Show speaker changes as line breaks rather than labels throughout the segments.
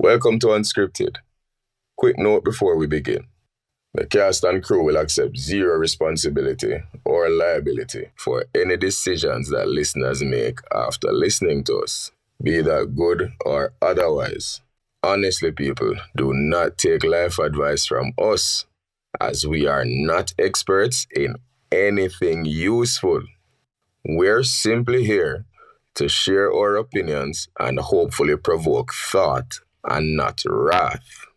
Welcome to UnScripted. Quick note before we begin. The cast and crew will accept zero responsibility or liability for any decisions that listeners make after listening to us, be that good or otherwise. Honestly, people, do not take life advice from us, as we are not experts in anything useful. We're simply here to share our opinions and hopefully provoke thought and not wrath.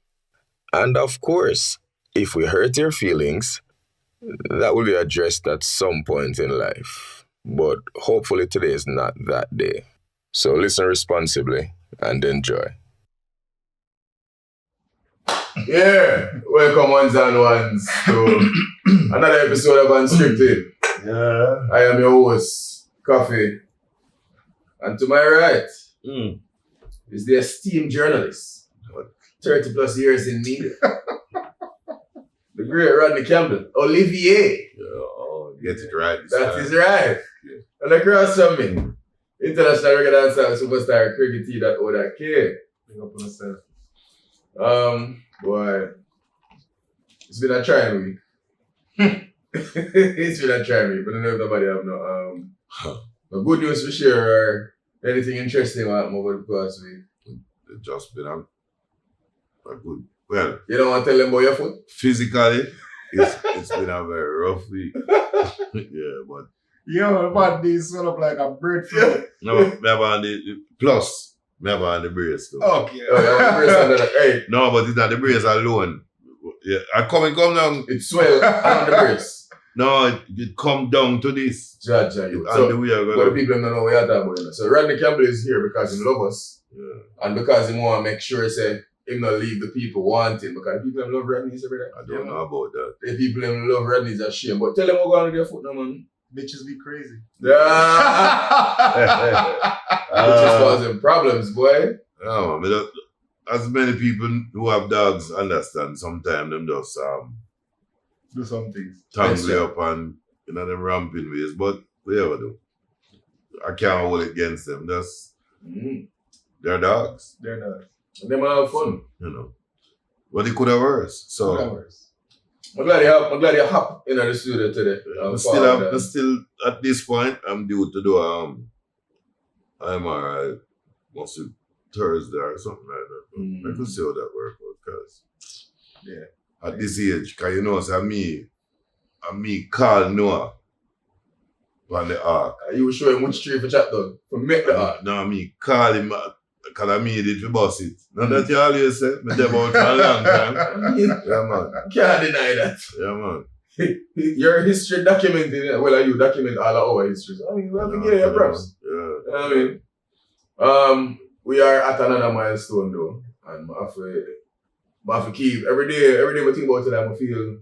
And of course, if we hurt your feelings, that will be addressed at some point in life. But hopefully today is not that day. So listen responsibly and enjoy. Yeah, welcome ones and ones to another episode of UnScripted.
Yeah.
I am your host, Coffee. And to my right is the esteemed journalist, 30 plus years in media. The great Rodney Campbell, Olivier.
Get it right.
That is right. Yeah. And across from me, international reggae dancer, superstar, cricket that all that care. Bring up on yourself. Boy, it's been a trying week. It's been a trying week, but I don't know if nobody have no good news to share or anything interesting happened over the past week.
It's just been a good. Well,
you don't want to tell them about your foot?
Physically, it's been a very rough week. Yeah, but
yo, man, these swell up like a bird flu.
no, me have on the plus. Me have on the brace though.
Okay.
Oh, you have the brace under the hey.
No, but it's not the brace alone. Yeah, I come down.
It swell on the brace.
No, it come down to this.
Judge,
So,
the people don't know what you're talking about. So Rodney Campbell is here because he loves us.
Yeah.
And because he want to make sure say him not leave the people wanting. Because people love Rodney every day.
I don't know about that.
The people love Rodney is a shame. But tell them what going on with their foot now, man.
Bitches be crazy.
Yeah. Bitches causing problems, boy.
No, I mean, as many people who have dogs understand, sometimes them just
do some things.
tangle up and them ramping ways, but whatever do. I can't hold it against them. That's they're dogs.
They're not.
And they might have fun.
You know. But it could have worse. So
I'm glad you hop in the studio today.
Still at this point I'm due to do MRI must be Thursday or something like that. I could see how that works because at this age, cause you know, so me call Noah on the ark.
You will show him which tree for chat done. For make the ark.
No, me call him because I made it for bus it. Now that you always say, me them out for a long time. Yeah, man.
Can't deny that.
Yeah, man.
Your history documented, well, you document all of our histories. I mean, we have to give you props.
Yeah.
You know what I mean? We are at another milestone though. And I have to keep, every day I think about it, I feel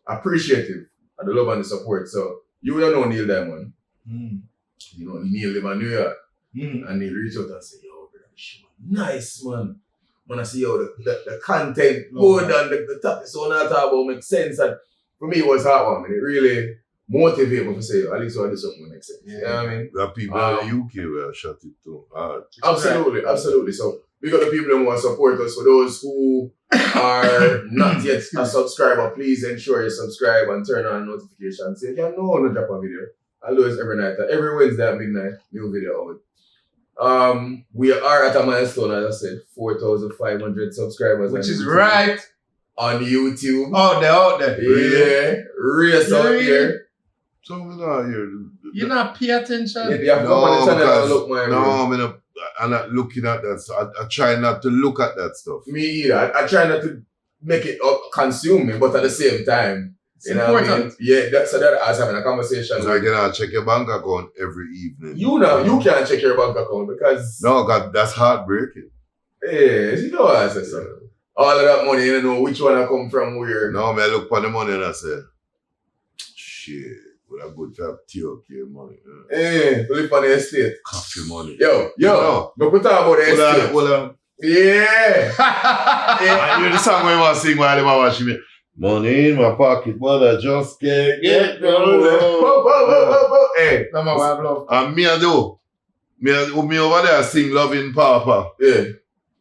appreciative of the love and the support. So, you don't know Neil Diamond. You know, Neil live in New York. And Neil reach out and say, yo, brother, nice, man. When I see how the content good and the topic so not talk about makes sense. And for me, it was heartwarming. It really motivated me to say, at least I do something that makes sense.
Yeah.
You know what I mean?
There are people in the UK where shut it too hard.
Absolutely. So we got the people who want to support us. For those who are not yet a subscriber, please ensure you subscribe and turn on notifications. So you can know when I drop a video. I'll do this every night. Every Wednesday at midnight, new video out. We are at a milestone, as I said, 4,500 subscribers.
Which is right.
On YouTube.
Out there.
Yeah. Race out here.
So we're not here.
You not pay attention?
Yeah, you have to come on the channel and look my way.
I'm not looking at that. So I try not to look at that stuff.
Me either. I try not to make it consume me, but at the same time,
it's important.
What I mean? Yeah, so that I was having a conversation.
So I can check your bank account every evening.
You can't check your bank account because...
No, God, that's heartbreaking.
Yeah, you know what I say, son. All of that money, you don't know which one I come from where.
No, I look for the money and I say, shit, what a good job, TOK money.
Yeah, live on the estate.
Coffee money.
Yo, look what talk about the estate.
Hold on.
Yeah.
I hear the song when I sing while I'm watching me. Money in my pocket, but I just can't get no love.
Hey,
no more love.
And me I do. Me over there sing Loving Papa.
Yeah.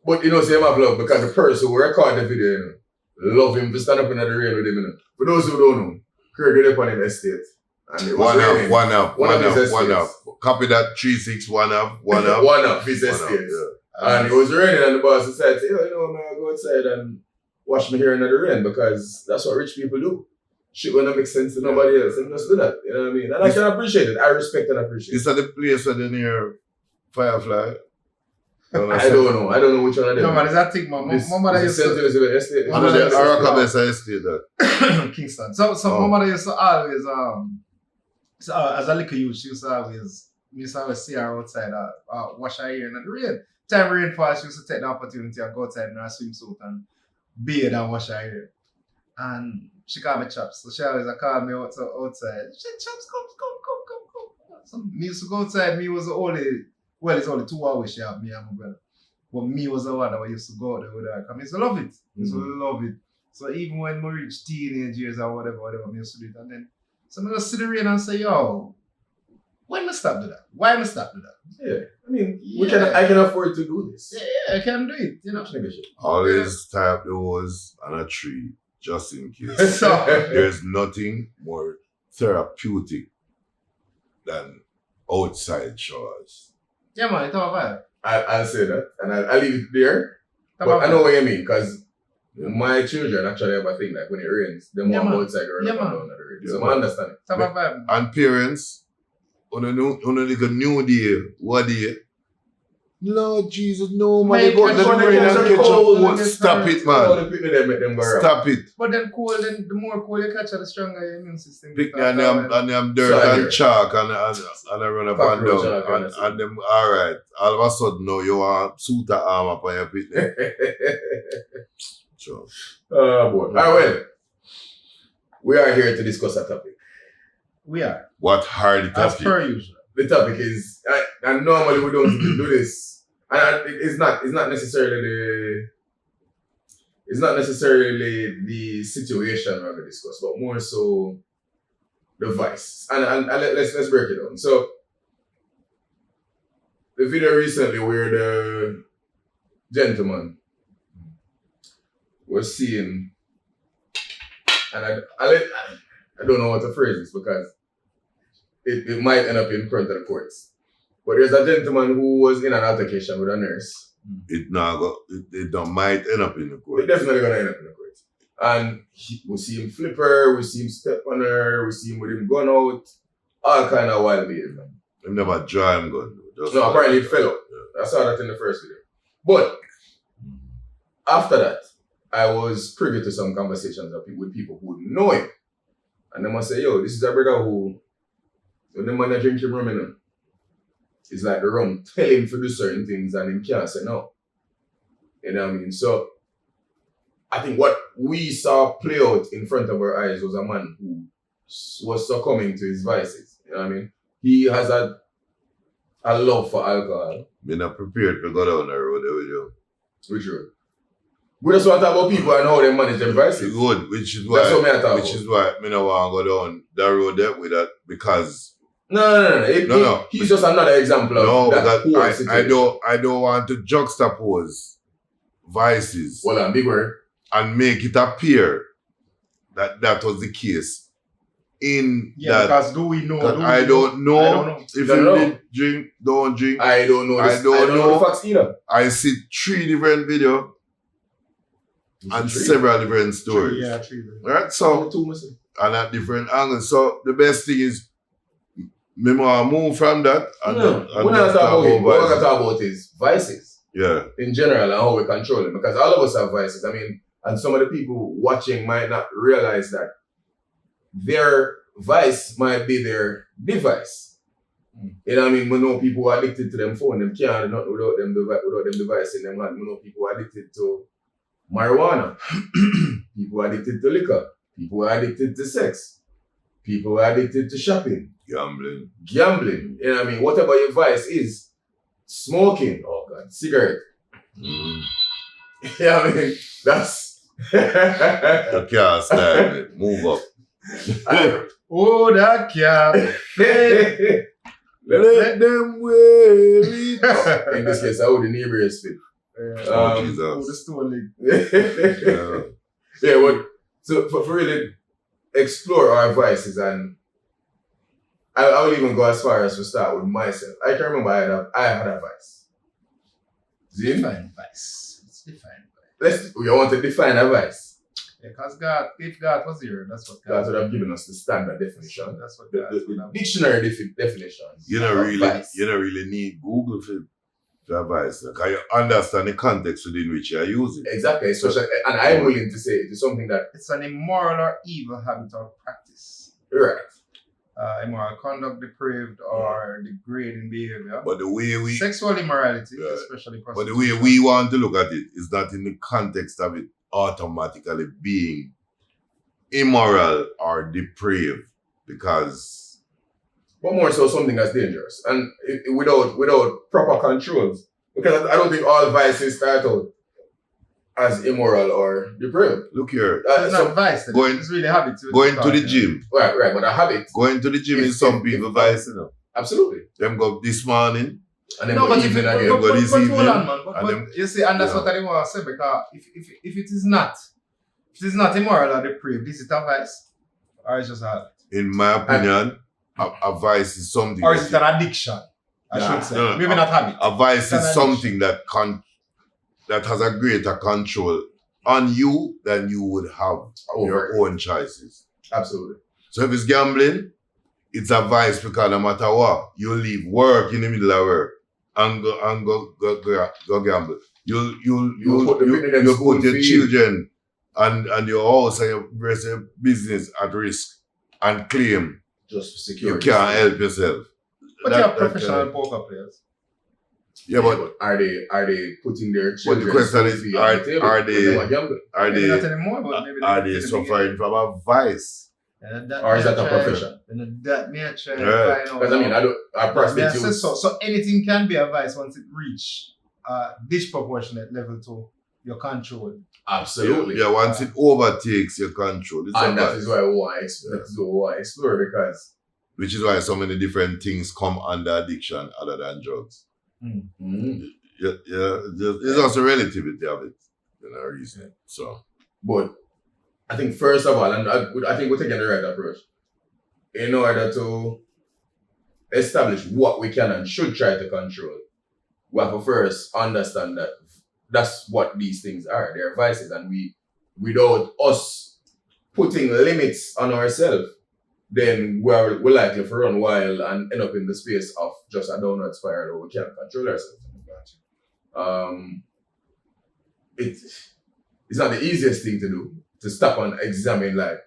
But you know, say him have love because the person who recorded the video, you know, love him to stand up in the rain with him, you know. For those who don't know, Craig did up on his estate. And it was raining.
One up.
estates.
Copy that 3-6, one up.
One up his estate.
Yeah.
And it was raining and the boss decided, you know, man, I'll go outside and wash my hair in the rain because that's what rich people do. Shit will not make sense to nobody else. They just do that. You know what I mean? And I can appreciate it. I respect and appreciate it.
Is that the place where they near Firefly?
I don't know. I don't know which one of them.
No, man, is that thing, man? My mother used
St.
to...
Elizabeth Estate.
Arakabesa Estate, that.
Kingston. So my mother used to always, as a little youth, she used to always see her outside, wash her hair in the rain. Time rain falls, she used to take the opportunity and go outside in her swimsuit and bathe and wash her hair. And she called me Chops. So she always called me outside. She said, Chops, come. So me used to go outside. Me was the only, well, it's only 2 hours she had me and my brother. But me was the one that used to go out there with her. I used to love it. Love it. So even when we reached teenage years or whatever, I used to do it. And then someone just sit there and say, yo, why must I stop do that? Why must I stop do that?
Yeah. I mean, I can afford to do this.
Yeah, I can do it. You know.
Always tie up the hose on a tree, just in case. There's nothing more therapeutic than outside showers.
Yeah, man, it's all vibe.
I'll say that, and I'll leave it there. But I know what you mean, because my children actually have a thing like when it rains, they want outside or up and down the rain. So I understand it.
Vibe.
And parents, on a new day, what day? Lord Jesus, no man, they go to the rain and catch up. Stop it, man. Stop it.
But then the more cold you catch, the stronger your immune system.
Pick me and them dirt and chalk and I run up and down. And them, alright. All of a sudden now you want suit of armor for your picnic. Sure.
Oh boy. Alright, well. We are here to discuss a topic.
We are.
What are the topic?
As per usual.
The topic is, and normally we don't do this, and it's not necessarily the situation we're going to discuss, but more so the vice. And let's break it down. So the video recently where the gentleman was seen, and I don't know what to phrase this because it might end up in front of the courts. But there's a gentleman who was in an altercation with a nurse.
It might end up in the court.
It definitely gonna end up in the court. And we see him flip her, we see him step on her, we see him with him gun out, all kind of wild behavior.
He never draw him gun.
No, apparently it fell out. Yeah. I saw that in the first video. But after that, I was privy to some conversations with people who know him. And they must say, yo, this is a brother who, when the man drink him rum, you know, it's like the rum tell him to do certain things and he can't say no. You know what I mean? So I think what we saw play out in front of our eyes was a man who was succumbing to his vices. You know what I mean? He has a love for alcohol.
We're not prepared to go down the road with you.
Which road? We just want to talk about people and how they manage their vices.
Good, which is why I don't want to go down the road there with that because
No. He's just another example of that poor situation.
I don't want to juxtapose vices.
Well, big word.
And make it appear that was the case.
Because do we know?
I don't know if you did drink, don't drink.
I don't know. I don't know the facts either.
I see 3 different videos and several different stories.
3.
Right? So, and at different angles. So the best thing is me move from that.
What we're not talking about is vices.
Yeah.
In general and how we control them. Because all of us have vices. I mean, and some of the people watching might not realize that their vice might be their device. You know what I mean? We know people who are addicted to them phone. Them can't do nothing without them device in them hand. We know people who are addicted to marijuana. People are addicted to liquor. People are addicted to sex. People are addicted to shopping.
Gambling.
You know what I mean? Whatever your vice is, smoking. Oh God, cigarette. You know what I mean? That's
you can't stand it. Move up.
Oh, that cat.
Let them wear it.
In this case, how the neighbors fit.
Oh,
the
Jesus.
story.
Yeah.
Yeah, but so for really explore our vices, and I will even go as far as to start with myself. I can remember I had a vice. Zin?
Define vice. It's defined vice.
We want to define a vice.
Yeah, because God, if God was here, that's what
God would have given us the standard definition.
That's what
The,
God
the,
would
the
have.
dictionary definition.
You don't really need Google for advice. Because you understand the context within which you are using.
Exactly, especially, and I'm willing to say it is something that
It's an immoral or evil habit or practice.
right.
Immoral conduct, depraved or degrading behavior.
But the way we
Sexual immorality,
Yeah.
especially
but the
prostitution.
way we want to look at it is not in the context of it automatically being immoral or depraved, because
But more so something that's dangerous and without proper controls. Because I don't think all vices start out as immoral or depraved.
look here,
It's not vice, then.
going-
It's really habit.
going to the gym.
Right, but a habit.
Going to the gym is some people vice, you know.
Absolutely.
Them go this morning,
And then
No,
go
but if
evening
you,
again.
go this
hold
evening,
on, man.
and
But
then-
you see, and that's
Yeah.
what I want to say, because if it is not immoral or depraved, is it a vice? Or is it just a habit?
in my opinion, a vice is something.
Or
that
is it an addiction? I
Nah.
should say.
No,
Maybe not habit.
a vice
It's an
is something that has a greater control on you than you would have your own choices.
Absolutely.
So if it's gambling, it's a vice because no matter what, you leave work in the middle of work and go gamble.
You put the minimum
You
school
put your
fee.
children and your house and your rest of your business at risk and claim
Just for
you
security.
can't help yourself.
But you have professional poker players.
Yeah, but
are they putting their
But the
children
question is,
fee on the table?
are
when
they-
are gambling?
are
Maybe not
they
anymore, but maybe
are
in
they
the
suffering from a vice?
beginning.
Or is
may
that a
I try-
profession?
That may I try and
Right.
find out.
Because I mean, I
May I say
prostitute.
so anything can be a vice once it reach disproportionate level to your control.
Absolutely.
Yeah, once it overtakes your control, it's a
And that
vice.
is why we want to explore because
Which is why so many different things come under addiction other than drugs. Yeah, it's also relativity of it, reason. So
But I think first of all, and I think we're taking the right approach, in order to establish what we can and should try to control, we have to first understand that that's what these things are. They're vices, and without us putting limits on ourselves, then we're likely to run wild and end up in the space of just a downward spiral where we can't control ourselves. It's not the easiest thing to do, to stop and examine like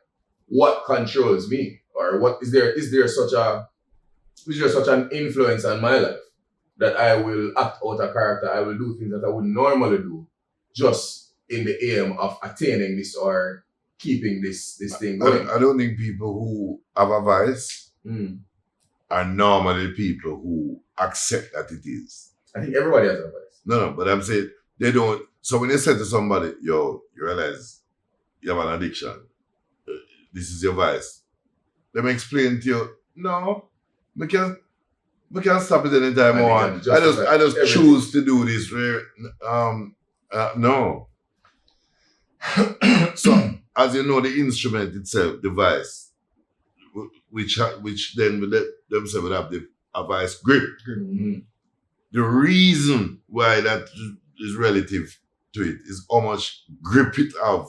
what controls me, or what is there such an influence on my life that I will act out a character, I will do things that I wouldn't normally do just in the aim of attaining this or keeping this thing going.
I don't think people who have a vice are normally people who accept that it is.
I think everybody has a vice.
No, but I'm saying they don't. So when they say to somebody, yo, you realize you have an addiction, this is your vice. Let me explain to you, no, we can stop it anytime I want. I just choose to do this. No. So as you know, the instrument itself, the vice, which then will let themselves have a vice grip. The reason why that is relative to it is how much grip it have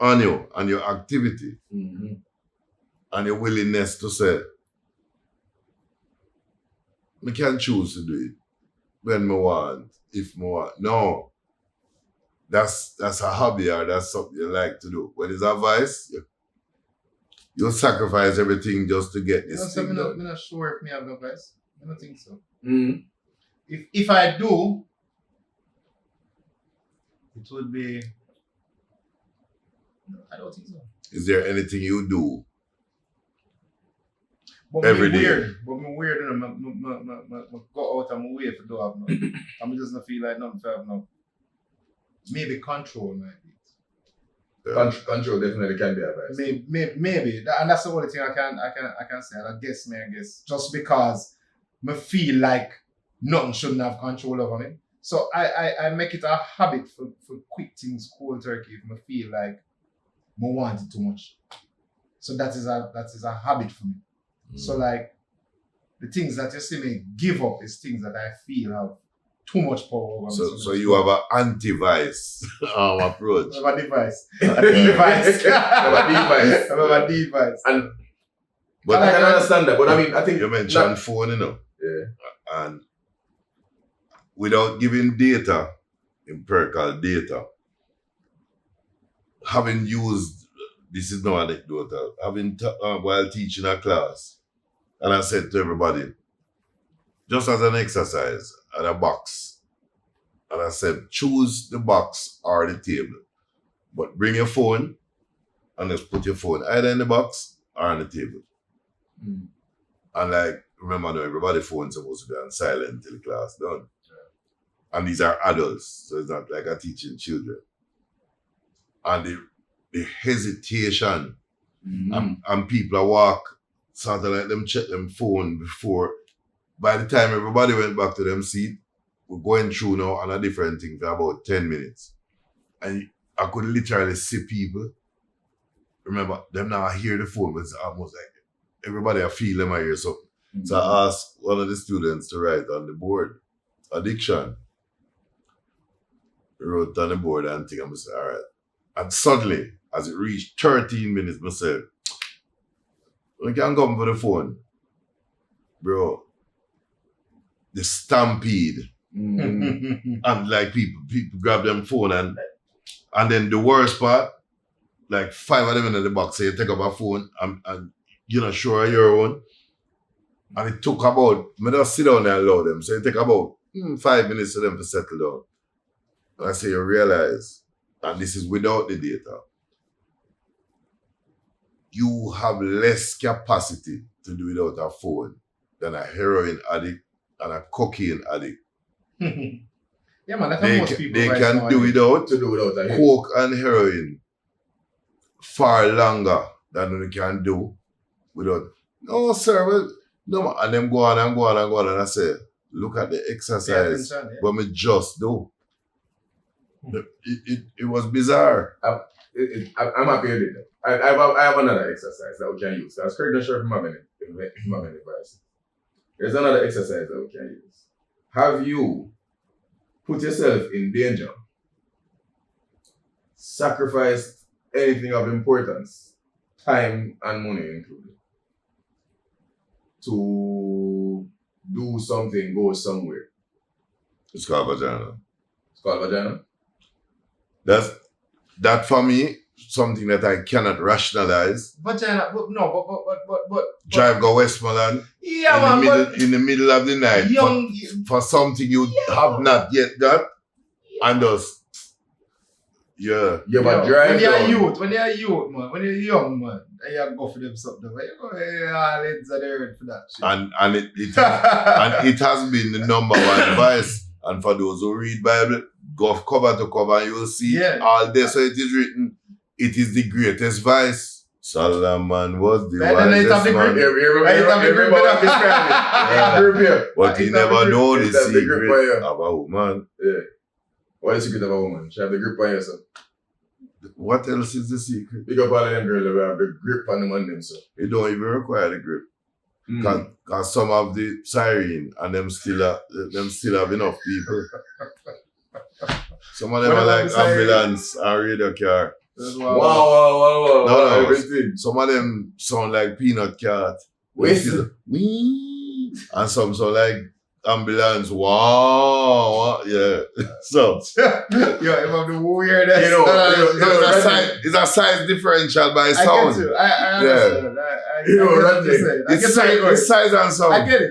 on you and your activity and your willingness to say, I can choose to do it when I want, if I want. No. That's a hobby or that's something you like to do. When it's a vice, you'll sacrifice everything just to get this thing done.
I'm not sure if I have no vice. I don't think so. If I do, it would be. No, I don't think so.
Is there anything you do
But
every day?
But I'm weird, you know, I go out and I'm way for do have no. I'm just not feel like nothing to have no. Maybe control might be.
Control definitely can be a vice.
Maybe. And that's the only thing I can say. I guess just because I feel like nothing shouldn't have control over me. So I make it a habit for quick things cold turkey if I feel like I want it too much. So that is a habit for me. So like the things that you see me give up is things that I feel have too much power over me.
So you have an anti-vice approach.
I have a device. A device. I have a device.
But I can understand that. But I mean, I think
you mentioned phone, you know.
Yeah.
And without giving data, empirical data, having used, this is no anecdotal, while teaching a class, and I said to everybody, just as an exercise at a box, and I said, choose the box or the table, but bring your phone and just put your phone either in the box or on the table. And like, remember now, everybody's phone is supposed to be on silent till the class done. And these are adults, so it's not like I'm teaching children. And the hesitation, and people are walk, sort of like them check them phone before. By the time everybody went back to them seat, we're going through now on a different thing for about 10 minutes. And I could literally see people, remember, them now hear the phone, but it's almost like everybody I feel them I hear something. So I asked one of the students to write on the board, addiction. He wrote on the board and think, I said, all right. And suddenly, as it reached 13 minutes, I said, we can come for the phone. Bro, the stampede. And like people grab them phone and then the worst part, like 5 of them in the box, so you take up a phone and you're not sure your own. And it took about, I just sit down there and allow them. So it take about 5 minutes for them to settle down. And I say you realize, and this is without the data, you have less capacity to do without a phone than a heroin addict and a cocaine addict.
Yeah, man, that's how most people
they can do without coke and heroin far longer than they can do without. No, sir. Well, no, and them go on and go on and go on. And I say, look at the exercise what we just do. It was bizarre.
I'm happy with it. I have another exercise that we can use. I was correct, not sure if my advice. There's another exercise that we can use. Have you put yourself in danger? Sacrificed anything of importance, time and money included, to do something, go somewhere?
It's called vagina.
It's called vagina?
That for me, something that I cannot rationalize.
Vagina, but
drive go Westmoreland in the middle of the night for something you have not yet got, and just
but drive
when you're youth, man, when you're young, man, and you go for them something, all ends are there for that shit.
And it has been the number one vice. And for those who read Bible, go cover to cover, and you will see all there. So it is written, it is the greatest vice. Solomon was the wisest man. But he never know the secret of a woman.
Yeah. What is the secret of a woman? She have the grip on yourself.
What else is the secret?
Big up all of them girls that have the grip on them on them, so.
You don't even require the grip. Because some of the siren and them still have enough people. Some of them are like ambulance and radio car.
Wow.
No.
Everything.
Some of them sound like peanut cart.
Whistle.
And some sound like ambulance. Wow. Yeah. So.
Yo, if I'm the weirdest.
It's a size differential by sound.
I get you. I understand.
It's size and sound.
I get it.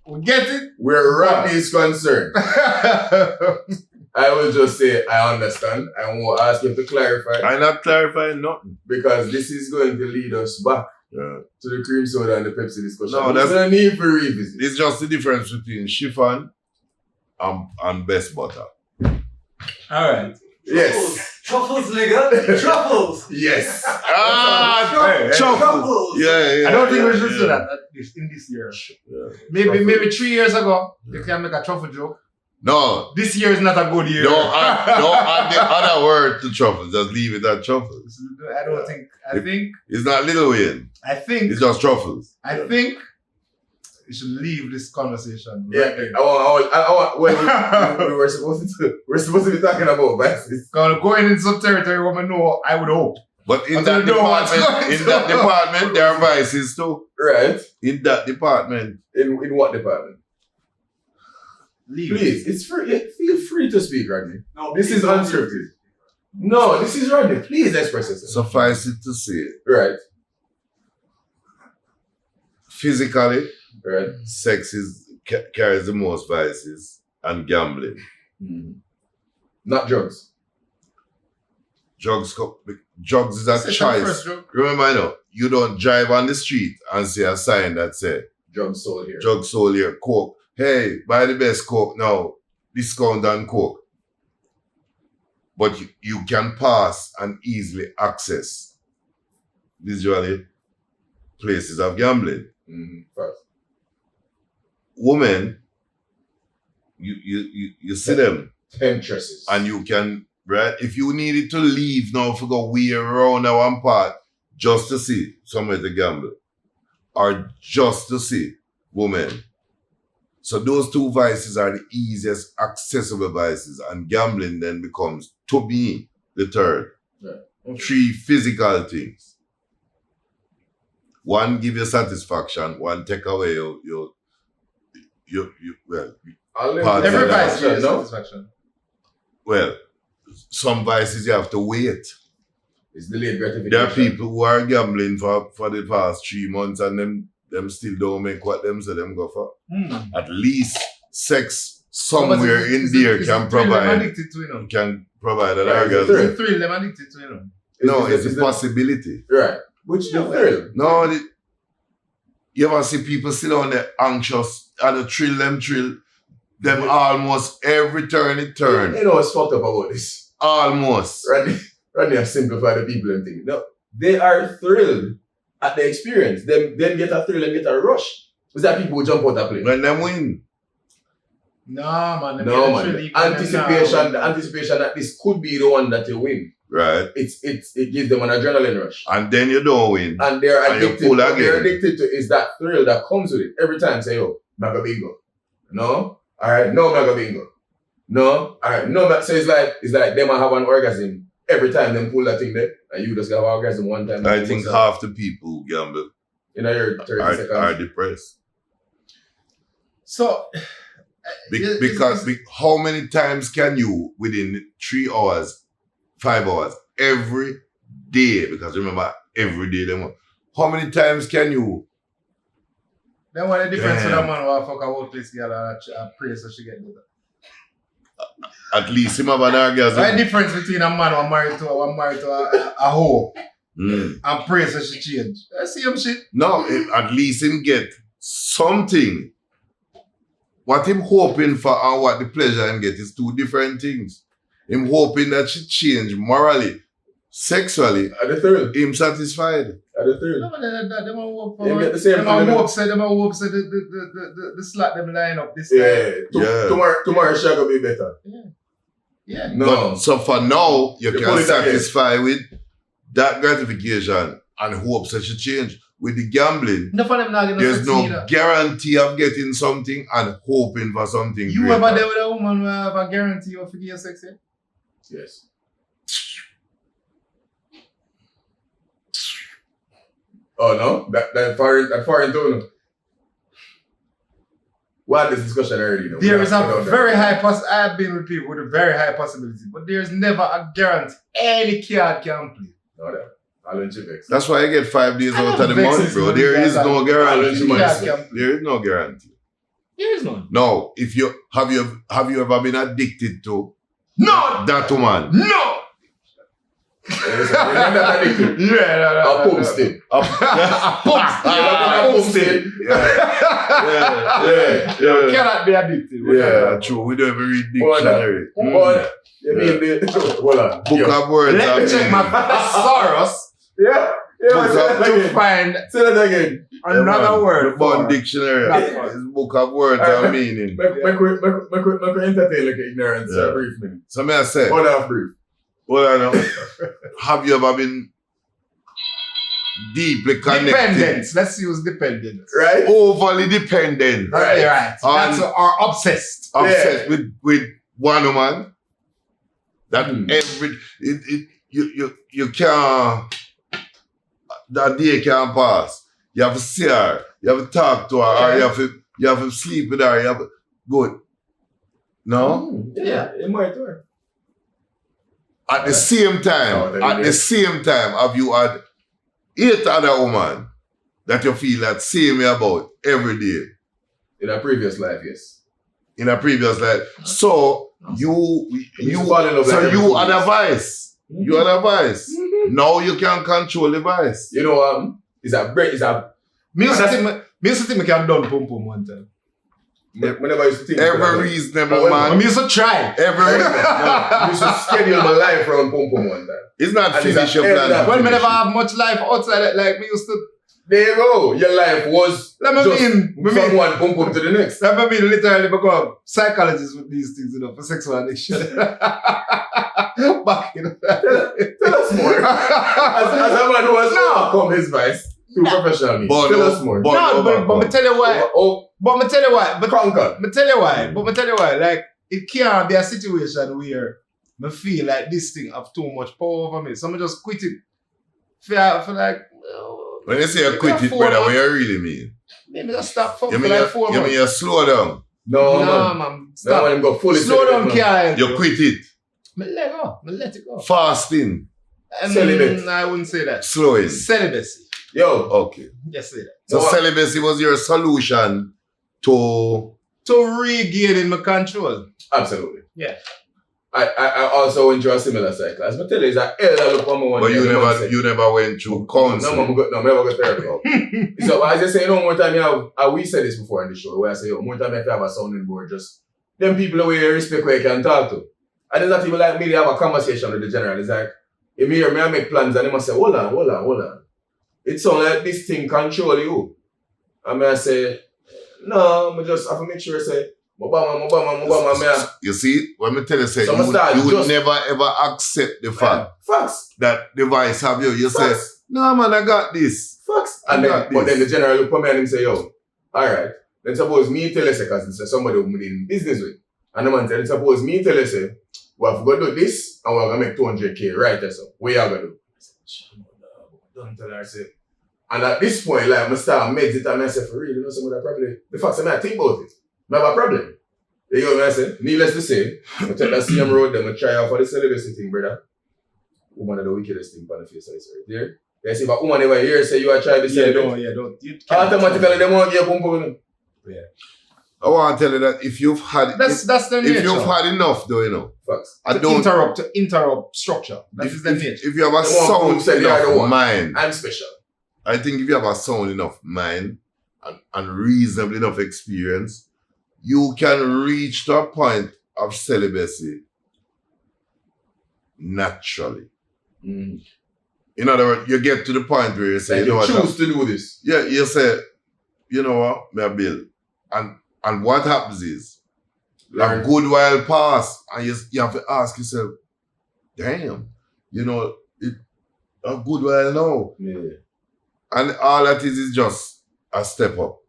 We get it.
Where Rodney is concerned, I will just say I understand. I won't ask him to clarify.
I'm not clarifying nothing.
Because this is going to lead us back to the cream soda and the Pepsi discussion.
No,
there's no need for revisit.
It's just the difference between chiffon and best butter.
All right.
Yes.
Truffles, nigga. Truffles.
Yes.
Truffles. Yeah.
I don't think we should do that in this year.
Yeah.
Maybe 3 years ago, you can make a truffle joke.
No.
This year is not a good year.
Don't add the other word to truffles. Just leave it at truffles.
I don't think. I think.
It's not Little Wayne.
I think.
It's just truffles.
I think we should leave this conversation.
Yeah.
Right there.
I want. When we were supposed to be talking about vices.
Going in some territory where we know, I would hope.
But in
I
that
don't know what's
department,
going on.
there are vices too.
Right.
In that department.
In what department?
Leave.
Please, it's free. Yeah, feel free to speak, Rodney.
No,
This is unscripted. No, this is Rodney. Please express yourself.
Suffice it to say,
Right.
physically,
Right.
sex carries the most vices, and gambling.
Not drugs.
Drugs is a
That's the
choice.
first joke.
Remember, now, you don't drive on the street and see a sign that says,
Drugs sold here.
drug sold here, Coke. Hey, buy the best Coke now, discount on Coke. But you can pass and easily access visually places of gambling.
Fast.
Women, you see them
Temptresses.
and you can, right? If you needed to leave now for go way around that one part just to see somewhere to gamble or just to see women. So those two vices are the easiest accessible vices, and gambling then becomes, to me, the third.
Right. Okay.
3 physical things. One give you satisfaction, one take away your part
Every
of that.
vice gives
no?
satisfaction.
Well, some vices you have to wait.
It's delayed gratification.
There are people who are gambling for the past 3 months and them still don't make what them say them go for. At least sex somewhere in there can provide
Addicted to, you know.
can provide an
Right,
orgasm.
It's a thrill them addicted to, you know.
No, it's a possibility.
Right. Which the thrill.
No, you ever see people sit down there anxious and the thrill them almost every turn it turn.
You know what's fucked up about this?
Almost.
Rodney has simplified the people and things. No, they are thrilled at the experience. Then get a thrill and get a rush. Is that people who jump out that plane?
When them win.
No, man.
No, man. The anticipation that this could be the one that you win.
Right.
It gives them an adrenaline rush.
And then you don't win.
And they're
And you
addicted.
pull
What
again.
they're addicted to is that thrill that comes with it. Every time say, yo, maga bingo. No? Alright, no maga bingo. No? Alright, no. So it's like them have an orgasm every time them pull that thing there. And you just have an orgasm one time.
I think half the people who gamble
in your 30
are
seconds.
depressed.
So,
Because how many times can you, within 3 hours, 5 hours, every day, because remember, every day, how many times can you?
then what the difference with a
Damn.
man who fuck a whole place girl and pray so she get better?
At least him have an orgasm.
What the difference between a man who married to a hoe and pray so she change? I see him shit.
No, at least him get something. What him hoping for and what the pleasure him get is 2 different things. Him hoping that she change morally, sexually,
At the thrill.
him satisfied.
At the thrill.
No, but them a hope for
Them get the same
them
feeling.
a hope say the slot them line up this
Yeah.
Yeah.
Tomorrow shall go be better.
time. Yeah.
No.
But, so for now, you
They
can
pull it again.
satisfy with that gratification and hope that she change. With the gambling,
Enough of them not gonna
there's
succeed.
no guarantee of getting something and hoping for something
You
greater.
ever there with a woman who have a guarantee of your sex? Yeah?
Yes. Oh no? That foreign tone. We had this discussion already. No?
There is a very high I have been with people with a very high possibility, but there is never a guarantee any card can play.
No, that. I'll let you vex.
That's why I get 5 days
I
out
don't
of the
vex
month,
this
bro.
money,
There
guys.
is no
I'll
guarantee.
let you vex.
There is no guarantee.
There is none.
No, if you have you ever been addicted to
No!
that woman?
No!
You're not addicted.
Yeah,
A pump stick.
A
pump stick.
Yeah.
You cannot be addicted.
Yeah, true. We don't even read dictionary.
But, you mean the... Hold on.
Book of words.
Let me check my thesaurus
Yeah.
to find
Say that again.
another word.
The Bond Dictionary. It's book of words and meaning.
Make entertain like ignorance
Yeah.
brief minute.
So may I say,
Hold on brief.
well, I know. Have you ever been deeply connected?
Dependence. Let's use dependence.
Right?
Overly dependent.
Right. That's our obsessed.
Obsessed with one woman. That you can't, that day can't pass. You have to see her, you have to talk to her, or you have to sleep with her, you have to go. No?
Yeah, it might work.
At the same time, have you had 8 other women that you feel that same way about every day?
In a previous life, yes.
In a previous life. So you
fall in love like every 2
had a vice. You had a vice. Now you can control the vice.
You know what?
Me used to think I can done pum pum one time.
Whenever I used to think
Every reasonable man.
I used to try.
I used to schedule my life around pum pum one time.
It's not
And
finish
it's
your
a-
plan.
Well, me never have much life outside it. Like me used to.
There you go. Your life was
Let me
just
mean.
from one pum pum to the next.
Let me mean literally become psychologist with these things, for sexual addiction. Back in
Tell us more. As a man who has overcome his vice through professional means. Tell us more.
but me tell you why. But me tell you why. But
Conquer.
me tell you why. Like, it can't be a situation where me feel like this thing have too much power over me. So I just quit it. For like,
When you say you quit it, brother, what you really mean?
maybe just stop fucking
You
for
mean
like 4
you
months.
mean you slow down?
No,
man.
No,
Stop.
man, go fully
Slow down,
celibate, man.
can't.
You quit it.
Me let go. Me let it go.
Fasting.
Celibate.
I wouldn't say that.
Slowing.
Celibacy.
Yo,
Okay.
Just say that.
So
No,
celibacy was your solution to...
To regaining my control.
absolutely.
Yeah.
I also went through a similar cycle. As I tell you, it's an elder look on me one
But
day,
you
the man said,
never went through counseling.
No, I never got therapy. So as I say, you know, more time, we said this before in the show, where I say, more time if you have a sounding board, just them people where you respect where you can talk to. And it's not even like me to have a conversation with the general. It's like, if me hear me, I make plans and they must say, hold on. It sounds like this thing control you. And I say, no, I just have to make sure I say, Mobama.
You see, when me tell you, say,
So
you would never ever accept the fact
Facts.
that the vice have you. You say,
Facts.
no man, I got this.
Facts.
I
And
got
then, but then the
this.
general look at me and him say, yo, alright. Then suppose me tell you, because it's somebody who I'm in business with. And the man tell, suppose me tell you, say, we have to do this and we're going to make 200K, right? So, what you going to do? Don't tell her, I say. And at this point, like, I start meditate and I say, for real, you know, some of that probably, the fact that I think about it, I have a problem. You know what I say? Needless to say, I take that same road, then I try out for the celibacy thing, brother. Woman of the wickedest thing on the face of this earth, there. They say, if a woman ever here say you are trying to be celibate,
don't. You can't.
automatically they want to give a pump pump.
Yeah.
I want to tell you that if you've had
That's the nature.
if you've had enough, though, you know,
Facts.
I
to
don't.
interrupt structure. That is the nature.
If you have a
The one who
sound
said they are the
enough
one.
mind,
I'm special.
I think if you have a sound enough mind and reasonable enough experience, you can reach to a point of celibacy naturally.
Mm.
In other words, you get to the point where you say,
Like
you know
you
what?
choose to do this.
Yeah, you say, you know what, my bill. And what happens is, a good while pass, and you have to ask yourself, damn, you know, it a good while now.
Yeah.
And all that is just a step up.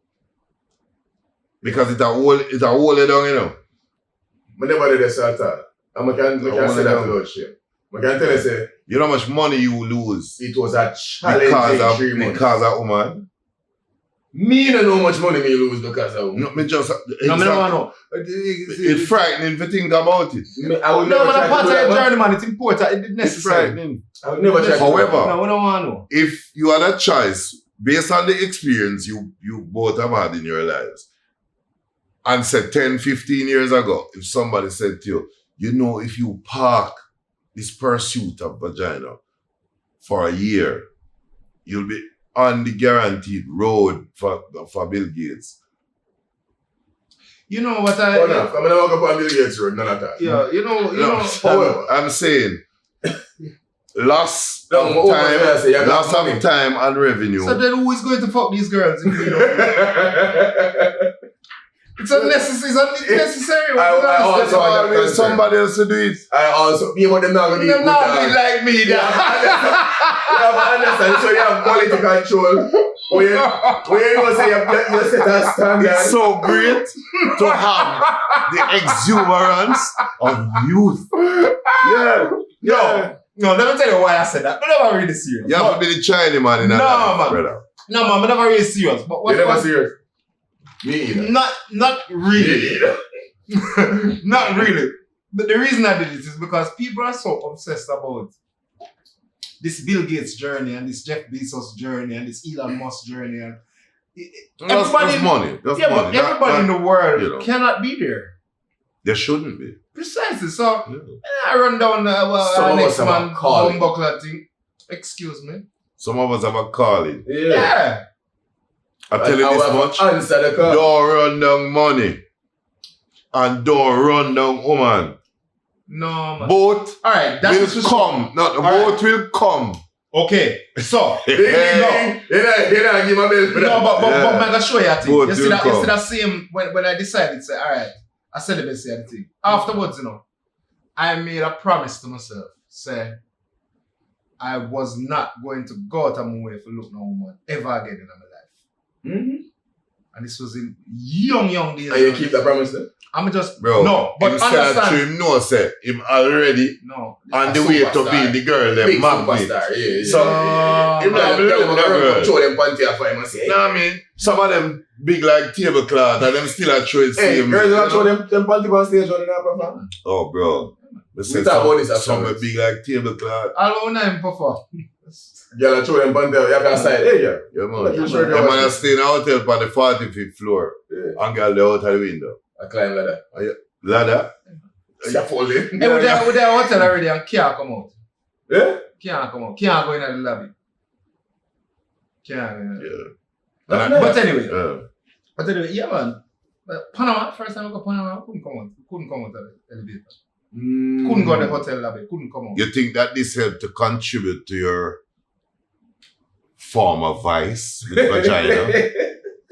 Because it a hold it down, you know.
I never did this at all. And I can say that without shame. I can tell you, say,
You know how much money you lose
it was a challenging 3 months.
because of woman?
Me don't know how much money me lose because of
No, me just
No, me don't want to know.
it's frightening to think about it.
I would
No,
never
but
try
a part
to
of
do that,
the
man.
journey, man, it's important. It's
It's
necessary.
frightening.
I would never try to do that.
However,
No, we don't want to.
if you had a choice based on the experience you both have had in your lives, and said 10, 15 years ago, if somebody said to you, you know, if you park this pursuit of vagina for a year, you'll be on the guaranteed road for Bill Gates.
You know what I...
Oh, no. I'm going to walk up on Bill Gates road, none of that.
Yeah, you know...
I'm saying, loss of time and revenue.
So then who is going to fuck these girls? If you know? It's unnecessary. It's unnecessary.
I also always somebody else to do it.
I also... Yeah, but they're not going to do it.
They're not going to like me.
You have understand, so you have quality control. Where you know say you set a standard.
It's so great to have the exuberance of youth. Yeah.
No, let me tell you why I said that. I'm never really serious.
You have to be the Chinese man in that life, brother.
No, man, I'm never really serious. But what?
You're never serious? Me either.
Not really.
Me either.
Not really. But the reason I did it is because people are so obsessed about this Bill Gates journey and this Jeff Bezos journey and this Elon Musk journey and everybody
that's money. That's money.
But everybody in the world cannot be there.
There shouldn't be.
Precisely. So I run down the next man buckler thing. Excuse me.
Some of us have a calling.
Yeah.
I tell you this much.
Answer the call.
Don't run down money. And don't run down woman.
No, man.
Both
will
come. Both will come.
Okay, so
you know, give my bill for that.
But I'm gonna show you a thing. You see that same when I decided, say, alright, I celebrate the thing. Afterwards, I made a promise to myself. Say I was not going to go out of my way to look no woman ever again in my life.
Mm-hmm.
And this was in young days.
And you keep that promise then?
I'm just
bro.
No, but understand.
Him know, say him already.
No,
on the way to be the girl, them magnet.
Yeah.
So him not look the girl.
Show them panty for him and say,
I mean, some of them big like tablecloth and them still are showing same.
Girls don't show them panty on stage on the perform.
Oh, bro.
We talk about this
some big like tablecloth.
Hello, name perform.
Girl, show them panty. You have to side. Hey, girl.
Yeah, man. The man stay in a hotel on the 45th floor. Yeah. And girl, they out of the window.
I climb ladder.
Ladder?
You fall in.
Hey, we're there hotel already and can't come out.
Yeah?
Can't come out. Can't go in the lobby. Can't.
Yeah.
But anyway, yeah, man. Panama, first time I go to Panama, couldn't come out. Couldn't come out of the elevator. Couldn't go to the hotel lobby. Couldn't come out.
You think that this helped to contribute to your form of vice with vagina?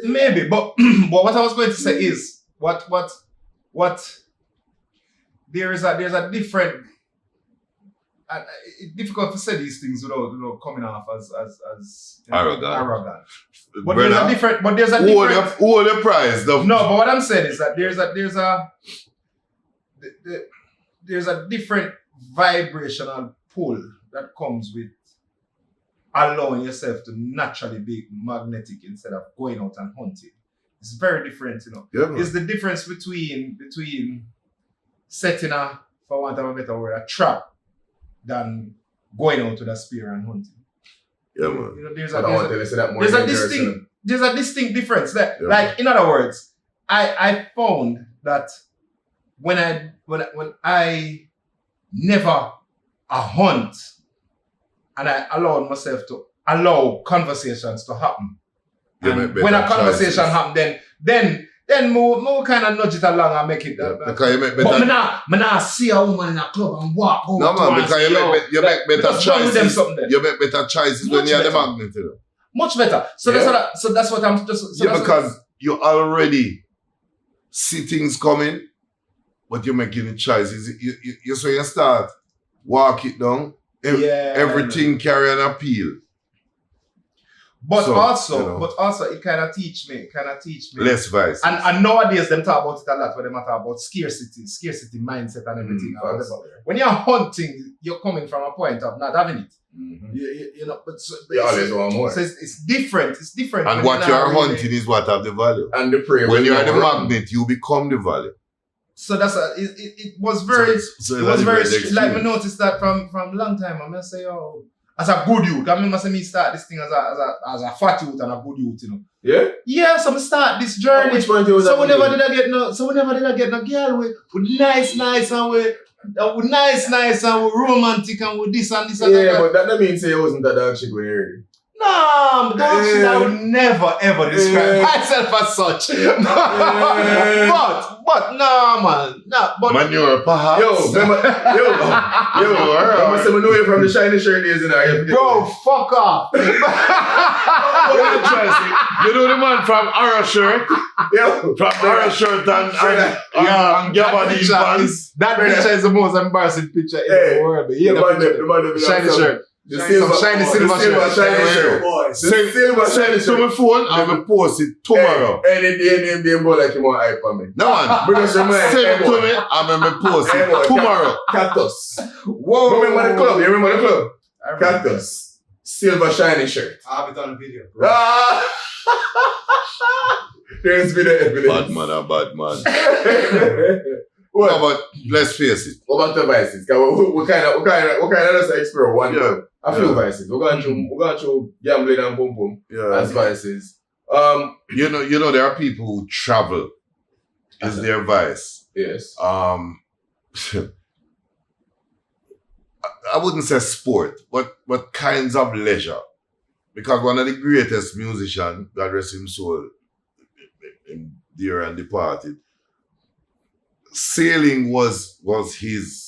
Maybe, but what I was going to say is what there's a different. It's difficult to say these things without coming off as arrogant. But brother, there's a different.
Who the prize?
No, but what I'm saying is that there's a different vibrational pull that comes with allowing yourself to naturally be magnetic instead of going out and hunting. It's very different,
Yeah,
it's the difference between setting for want of a better word, a trap than going out with a spear and hunting.
Yeah, man.
There's a distinct difference. Like, in other words, I found that when I never hunt and I allowed myself to allow conversations to happen. And when a conversation happens, then more kind of nudge it along and make it.
Because you make better.
But I not see a woman in a club and walk over.
No, man, because you make better choices. You make better choices when you're the magnet.
Much better. So that's what I'm just.
Because you already see things coming, but you're making the choices. You so you start walk it down. Everything carry an appeal.
But also it kind of teach me.
Less vice.
And nowadays them talk about it a lot when they talk about scarcity mindset and everything. When you're hunting, you're coming from a point of not having it.
Mm-hmm.
But
you always want more.
So it's different. It's different.
And what you're hunting is what have the value.
And the prey.
When you're the magnet, you become the value.
So that's it was very like we noticed that from a long time. I'm gonna say, as a good youth, I remember me start this thing as a fat youth and a good youth,
Yeah?
Yeah, so I start this journey.
Which point you was
so whenever did I get no girl with nice and with nice, and we're romantic and with this and this and
Yeah,
that.
but that don't mean say it wasn't that dog shit when you heard it.
No, dog shit, I would never ever describe myself as such. But no, man. No, but
Manure, perhaps.
Yo, remember say we know you from the shiny shirt days in there.
bro, fuck off.
You know the man from Horror Shirt?
Yo,
From Horror Shirt and Gabardine pants.
That picture is the most embarrassing picture in the world. But yeah,
the man
shiny shirt.
The
shiny silver shirt.
Send it to my phone and I post it tomorrow.
Any day, name go like you want hype on me.
No man,
Bring us your mind.
send it to me and I post it tomorrow.
Cactus.
Whoa.
Remember the club? You remember the club? Cactus. Silver shiny shirt.
I have it on the video.
Ah! There's been an evidence.
Bad man.
What?
No, but let's face it.
What about the vices? We kind of just explore one.
Yeah.
A few vices. We're going through gambling and boom boom as vices.
You know, there are people who travel is their vice.
Yes.
I wouldn't say sport, but kinds of leisure. Because one of the greatest musicians, God rest his soul, dear and departed, sailing was his.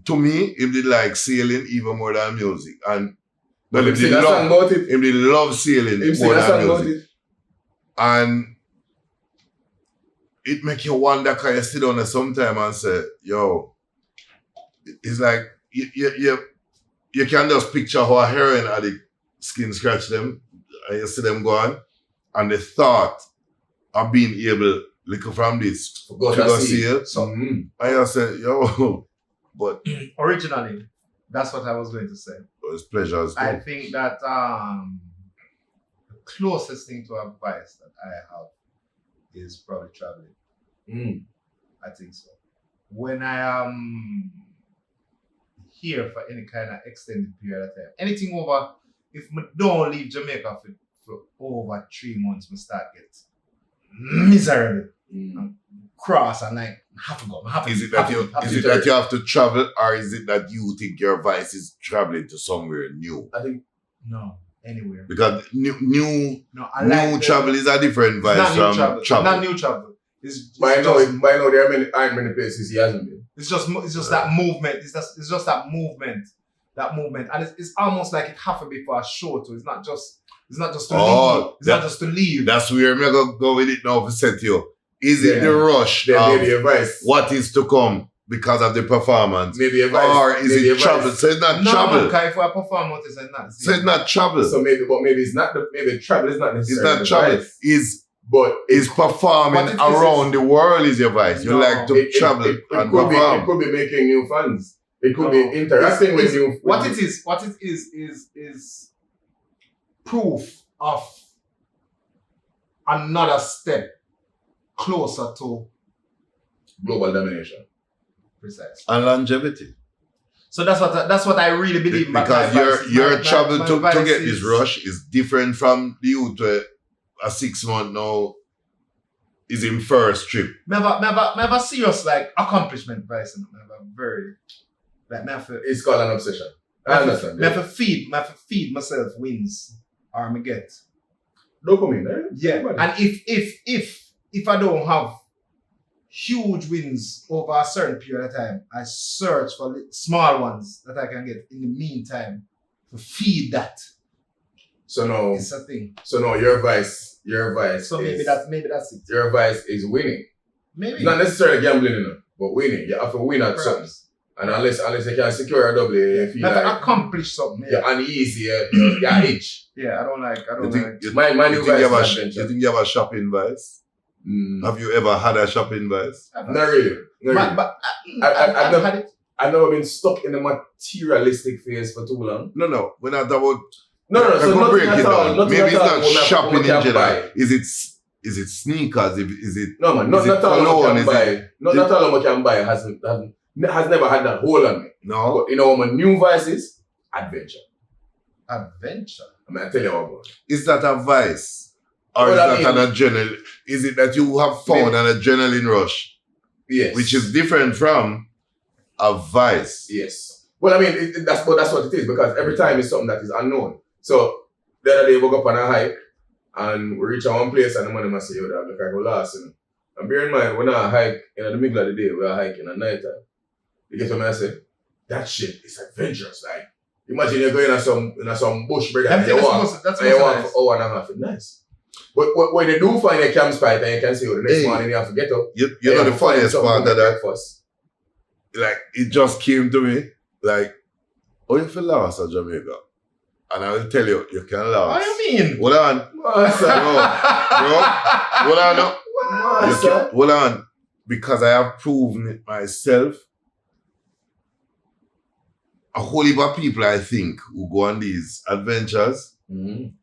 To me, he did like sailing even more than music. And
But him sing a song about it.
He did love sailing more than music. And it make you wonder, can you sit down there sometime and say, yo, it's like you can just picture how a heroin addict skin scratch them and you see them going, and the thought of being able look from this
Go see
it.
So,
And you say, yo, but
originally, that's what I was going to say.
it's pleasures.
I think that the closest thing to advice that I have is probably traveling. I think so. When I am here for any kind of extended period of time, anything over, if I don't leave Jamaica for over 3 months, I start get miserable, cross, and like have to go.
Is it that you have to travel, or is it that you think your vice is traveling to somewhere new?
I think
no, anywhere.
Because new
like
travel is a different vice from travel.
Not new travel. It's
by now there aren't many places he hasn't been.
It's just that movement. It's just that movement. And it's almost like it have to be for a show too. It's not just to leave. It's not just to leave.
That's where I'm gonna go with it now to set you. Is it the rush
Then
of
maybe advice.
what is to come because of the performance?
Maybe advice.
Or is it travel? So it's not travel.
No, if I perform what is not.
So it's not travel.
So maybe it's not maybe travel is not
It's
necessarily
not travel.
advice.
But is performing around the world is your vice. You like to travel and perform.
It could be making new fans. It could be interacting with new.
What it is proof of another step closer to
global domination.
Precise.
And longevity.
So that's what I really believe.
Because your travel to get this rush is different from the youth where a 6 month now is in first trip.
Never serious like accomplishment vice. Never very like
it's called an obsession. I understand.
Never feed myself wins or me get.
Dopamine, eh?
Yeah. And if I don't have huge wins over a certain period of time, I search for small ones that I can get in the meantime to feed that.
So no,
it's a thing.
So no, your vice.
So maybe that's it.
Your vice is winning.
Maybe
it's not necessarily gambling, but winning. You have to win at something. And unless you can secure a double, you feel like
accomplish something.
You're uneasy. You're itch.
Yeah, I don't like.
My new vice.
You think you have a shopping vice? Have you ever had a shopping vice?
Not really.
But I've had it.
I've never been stuck in a materialistic phase for too long.
No. We're not about.
No. So
break it down. Maybe it's not shopping in general.
Buy.
Is it sneakers? Is it?
No man. Not all I can buy. Not all I can buy has never had that hold on me.
No.
But my new vice is adventure.
Adventure.
I mean, I tell you how about.
Is that a vice, or is that an adrenaline? Is it that you have found an adrenaline rush?
Yes.
Which is different from advice.
Yes. Well, I mean, that's what it is, because every time it's something that is unknown. So, the other day we go up on a hike, and we reach one place, and the man must say, yo, that look like we're lost, you know. And bear in mind, we're not hike in the middle of the day, we're hiking at night time. You get what I say? That shit is adventurous. Like, imagine you're going in some bush, brother, and you walk for an hour and a half. It's nice. But when you do find a campsite and you can see, the next morning you have to get up.
You know the funniest part of that? Like, it just came to me, like, oh, you feel lost at Jamaica? And I will tell you, you can lost.
What do you mean?
Hold on. Bro, hold on. No. Hold on. Because I have proven it myself. A whole heap of people, I think, who go on these adventures, when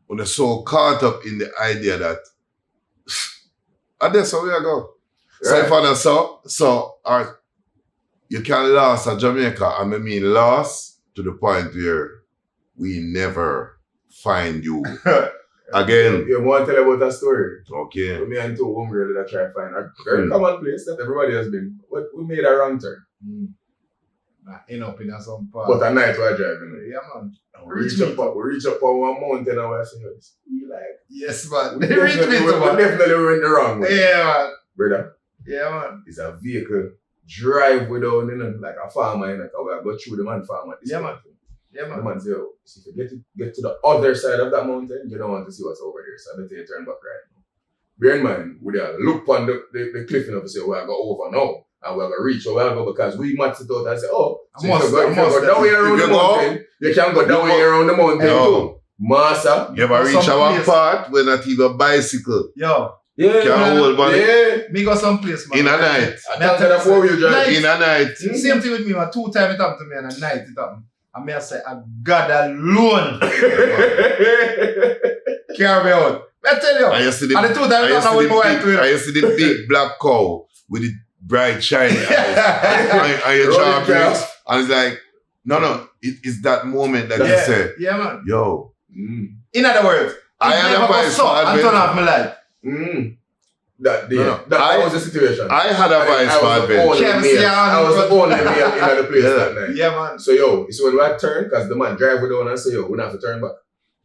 they're so caught up in the idea that, and that's how we go. Right. So you can last at Jamaica, and I mean last to the point where we never find you again.
You want to tell about that story?
Okay.
Me and two one girl that try to find a very common place that everybody has been. But we made a wrong turn.
End up in some part.
But at night we're driving.
Yeah, man.
We reach up on one mountain and we're saying, you like,
yes, man.
we definitely went the wrong way.
Yeah, man.
Brother.
Yeah, man.
It's a vehicle drive without, you know, like a farmer, you know, we go through the man farmer.
Yeah, man. Yeah, man.
The man say, oh, if you get to the other side of that mountain, you don't want to see what's over there. So I better you turn back right now. Bear in mind, we look on the cliff enough to say, well, I go over now. And we're going to reach where we'll go, because we match it out and say, oh, so if you go down way around the mountain, you can go down way around the mountain too. Massa.
You ever reach one part where not even bicycle?
Yo.
Yeah, can hold money.
Yeah. Me go someplace, man.
In a night.
After the 4-wheel drive.
In a night.
Same thing with me, man. 2 times it happened to me, and a night it happened. And me I say, I God alone. Carry me out. I tell you.
I used to
and the 2 times it happened with my wife too.
I used to the big black cow with the bright shiny eyes. and you draw breaks. And it's like, no. It's that moment that you say,
yeah, man.
Yo.
In other words,
I had advice for
and turn off my light.
That was the situation.
I had advice for adventure.
I was the only male in the place that night.
Yeah, man.
So, it's when we turn, because the man drive down and say, yo, we don't have to turn back.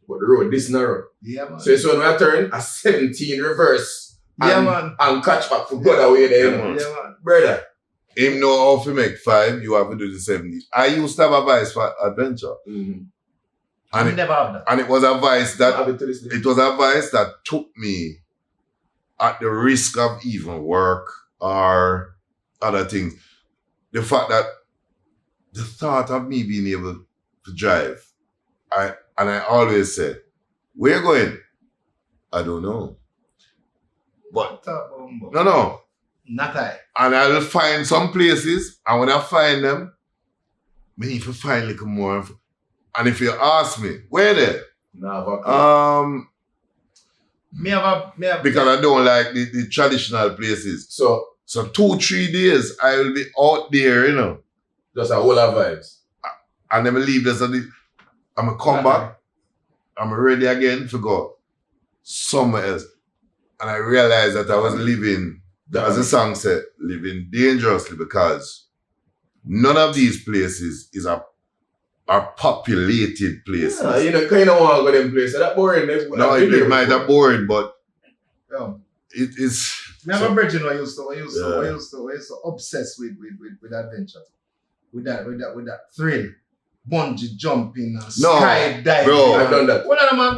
But the road this narrow.
Yeah, man.
So, it's when we turn a 17 reverse.
Yeah, man.
And catch back for good away there.
Yeah, man.
Brother.
Him know how to make 5, you have to do the 70. I used to have advice for adventure.
And
I
never have that.
And it was advice that took me at the risk of even work or other things. The fact that the thought of me being able to drive, I always said, where you going? I don't know. But no.
Not I.
And I'll find some places, and when I find them, I need to find a little more. And if you ask me, where there? Because I don't like the traditional places. So 2-3 days, I will be out there, you know.
Just a whole lot of vibes.
And then I leave this, I'm going to come back, I'm ready again to go somewhere else. And I realized that I was living, as the song said, living dangerously, because none of these places are populated places.
Yeah, you know, kind of want to go to them places. That boring.
No, it might be boring, but it is.
I have a virgin who I used to obsess with adventure, with that thrill. Bungee jumping, skydiving.
Bro,
I've done that.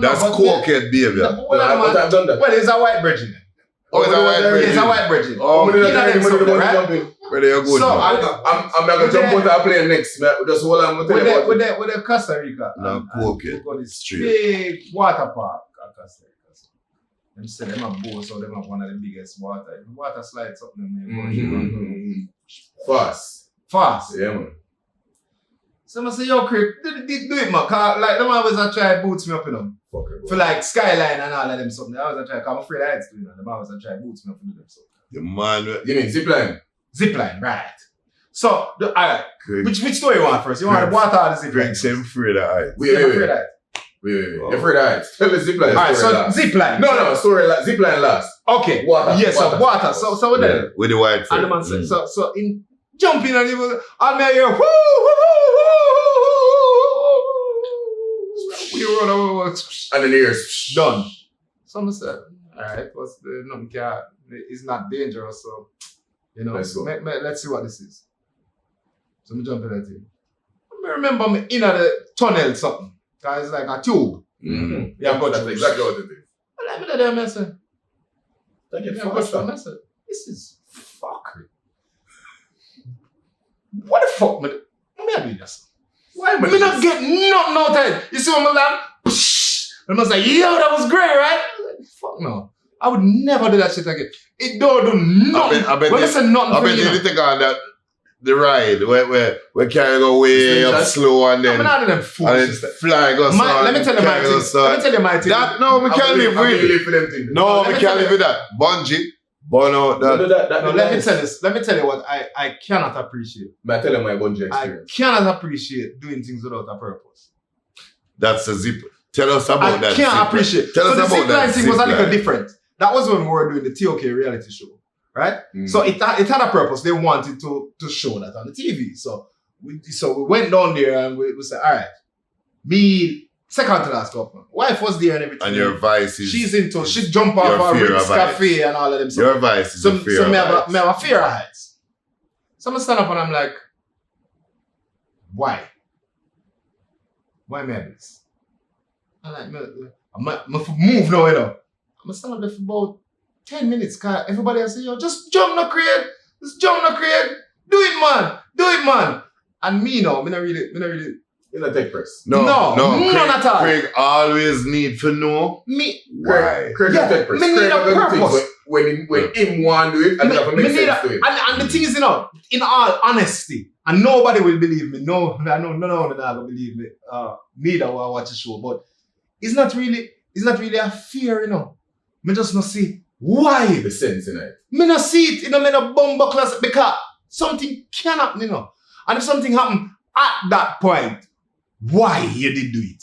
That's cokehead behavior.
I've done that.
Well, it's a white virgin.
Oh, it's a white virgin.
It's a white virgin.
Oh,
right?
Where they are good.
So I'm not gonna jump out and play next. Just hold on.
With the Costa Rica.
No, cokehead.
We got this big water park at Costa Rica. Them say them have boats, so them have one of the biggest water. The water slides up them.
Fast. Yeah, man.
So I say, yo, Crick, do it, man. Cause like them always try boots me up, you know. For like skyline and all of them something. I always try, cause I'm afraid I had to do it. Them always try boots me up and do them something.
The man.
You mean zipline?
Zipline, right. So, alright. Which story you want first? You want the water or the zipline?
Greg, same afraid of heights.
Wait. You're afraid of heights. Tell the zipline.
Alright, so zipline.
No, story zipline last.
Okay.
Water.
Yes, so water. So with that.
With the white
and the man said, so in jumping and even and me hear whoo. We run over
And then here's
done. Someone said, alright, what's the nothing can it's not dangerous, so you know,
Let's go.
let's see what this is. So me jump in that thing. I remember me in the tunnel something. Cause it's like a tube.
Mm-hmm.
Yeah, but
That's exactly what it is.
I let me there, I said,
Thank you.
I said, this is fuckery. What the fuck, man? Let me do this.
Why am I
Me not get nothing out of it. You see what my land? And I was like, yo, that was great, right? I was like, fuck no. I would never do that shit again. It don't do nothing.
I bet
when I say nothing
I
for
bet
you,
you didn't think on that the ride where carry go way up slow and
I'm
then
not in them fools.
and then fly go
Let me tell you my thing. Let me tell you my thing.
That no, we can't live with it.
for them things.
No,
Let
we
me
can't
tell
live with that. Bungee, burn out that.
No, let me tell this. Let me tell you what I cannot appreciate.
But I tell them my bungee
I
experience.
cannot appreciate doing things without a purpose.
That's a zip. Tell us about that.
I can't
zip
appreciate.
Tell
so
us
the
about
zip line
that.
thing was a
zip
little
line.
different. That was when we were doing the TOK reality show, right?
Mm.
So it had a purpose. They wanted to show that on the TV. So we went down there and we said, all right, me second to last couple. Wife was there and everything.
And your vice is
she jump off
your
a
fear
Ritz
of heights.
Cafe and all of them.
your vice is
So
a fear
me
of
have
heights.
me have a fear of heights. So I stand up and I'm like, why? Why me have this? I'm like, I'm move now, you know. I'm stand up there for about 10 minutes, cause everybody else say, yo, just jump no crate. Just jump no crate. Do it, man. Do it, man. And me now, me not really
In a tech press.
No, none at all.
Craig always need to know
me
why.
Craig
Yeah,
tech press.
me need
Craig
a
have done things
purpose.
when him want to do it and it have to make sense to him.
And the thing is, you know, in all honesty, and nobody will believe me. No, I know none of them will believe me. Neither will watch the show, but it's not really a fear, you know. Me just not see why.
The sense in it.
Me not see it, you know, me not bumble class because something can happen, you know. And if something happen at that point, why you did do it?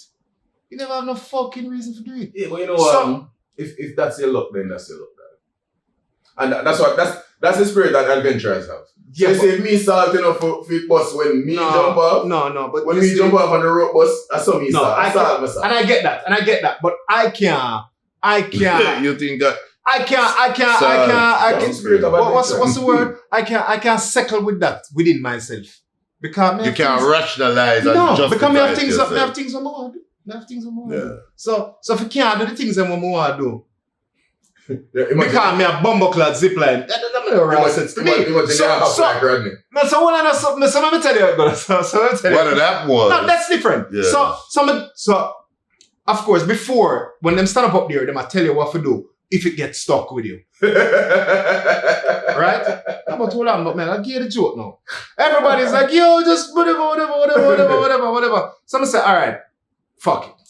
You never have no fucking reason to do it.
Yeah, but you know what? If that's your luck, then that's your luck. And that's the spirit that adventurers have.
Yeah,
They say me salting off for feet bus when me jump off.
No, but
When
you
me
see-
jump off on the rope bus, I saw me
No,
salt.
I
I salt myself.
and I get that, but I can't.
You think that
I can't.
Spirit of
What's
adventure.
the word? I can't settle with that within myself because me
you
have
can't
things-
rationalize and
No,
justify
because me have
it
things.
yourself.
Me have things on my want to do. Me have things on my want to
Yeah.
do. So if you can't do the things that I want to do,
Yeah,
because me a bumbleclad zipline, that doesn't make no sense to me.
Imagine you have like Rodney.
No, so when I know something, so let me tell you, brother. So let me tell you.
What that was.
No, that's different.
Yeah.
So of course, before when them stand up there, they might tell you what to do if it gets stuck with you, right? But hold on, but man, I get the joke now. Everybody's like, yo, just whatever. Someone say, all right, fuck it,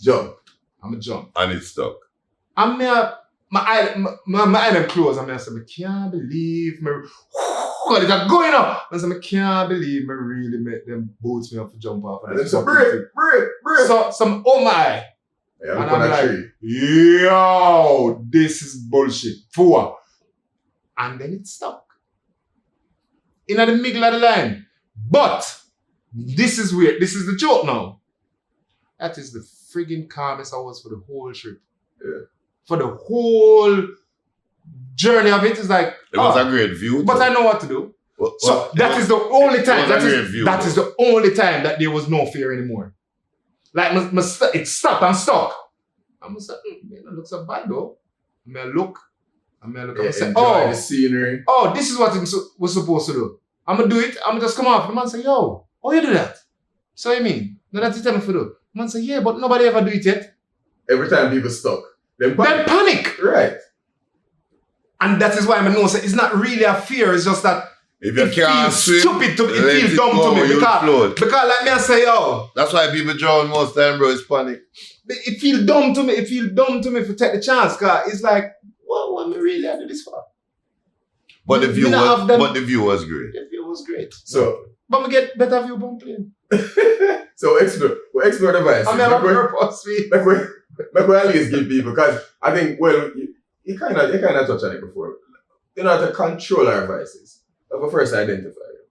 Jump.
I'm a jump.
And it's stuck.
I'm my eye them closed. I say, I can't believe me. God, it's going up. I say, I can't believe me really make them boots me up to jump off.
And then so break.
So some oh my.
Yeah,
And
look on
I'm
that
like,
tree.
yo, this is bullshit. For and then it stuck in the middle of the line. But this is weird. This is the joke now. That is the friggin' calmest I was for the whole trip.
Yeah.
For the whole journey of it is like,
It was a great view.
but I know what to do. So that is the only time.
was a great view,
That is the only time that there was no fear anymore. Like it stopped and stuck. I'm gonna say, it looks so bad though. I'm gonna look. I'm gonna say,
Enjoy the scenery.
oh, this is what it was supposed to do. I'm gonna do it. I'm gonna just come off. The man say, yo, oh, you do that? So you mean? No, that's the time for do. The man say, yeah, but nobody ever do it yet.
Every time people stuck. Then
Panic.
Right.
And that is why I know it's not really a fear. It's just that
If you
it
can't
feels
swim,
stupid to me.
let
It feels
it
dumb
go,
to me
you'll float.
because like me, I say, yo,
That's why people drown most time, bro. It's panic.
it feels dumb to me. It feels dumb to me to take the chance. Cause it's like, what me really I do this for?
But the
Me
view
not have them-
was great.
The view was great.
So
But we get better view from plane.
explore the vice.
I mean, I'm purpose.
Like we at least give people, because I think, well, you kind of touched on it before. You know, to control our vices, but first identify them.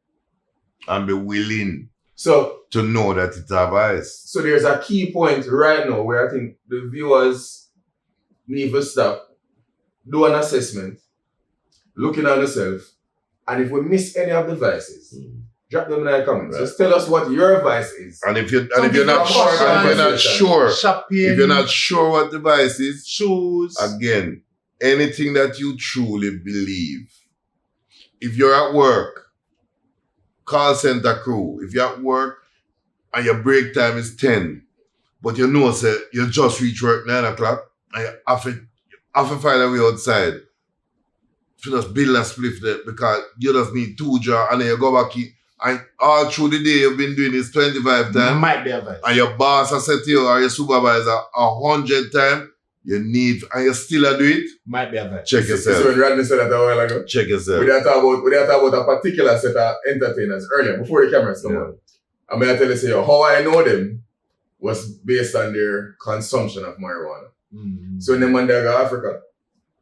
and be willing
So
to know that it's a vice.
So there's a key point right now where I think the viewers need to stop, do an assessment, looking at themselves, and if we miss any of the vices, drop them in the comments.
Right.
Just tell us what your vice is.
And if you're
Some
not
people
sure,
are shopping,
if you're not sure what the vice is,
shoes.
again, anything that you truly believe. If you're at work, call center crew. If you're at work and your break time is 10, but you know, say, you just reach work 9 o'clock, and you have to find a way outside to just build a spliff there because you just need 2 jars and then you go back in. And all through the day you've been doing this 25 times.
Might be a vice.
And your boss has said to you or your supervisor 100 times, you need, and you still do it.
Might be a vice.
Check
So
yourself.
when Rodney said that a while ago,
Check yourself.
we didn't talk about a particular set of entertainers earlier, before the cameras come on. I'm going to tell you, say, how I know them was based on their consumption of marijuana.
Mm-hmm.
So when the man there go to Africa,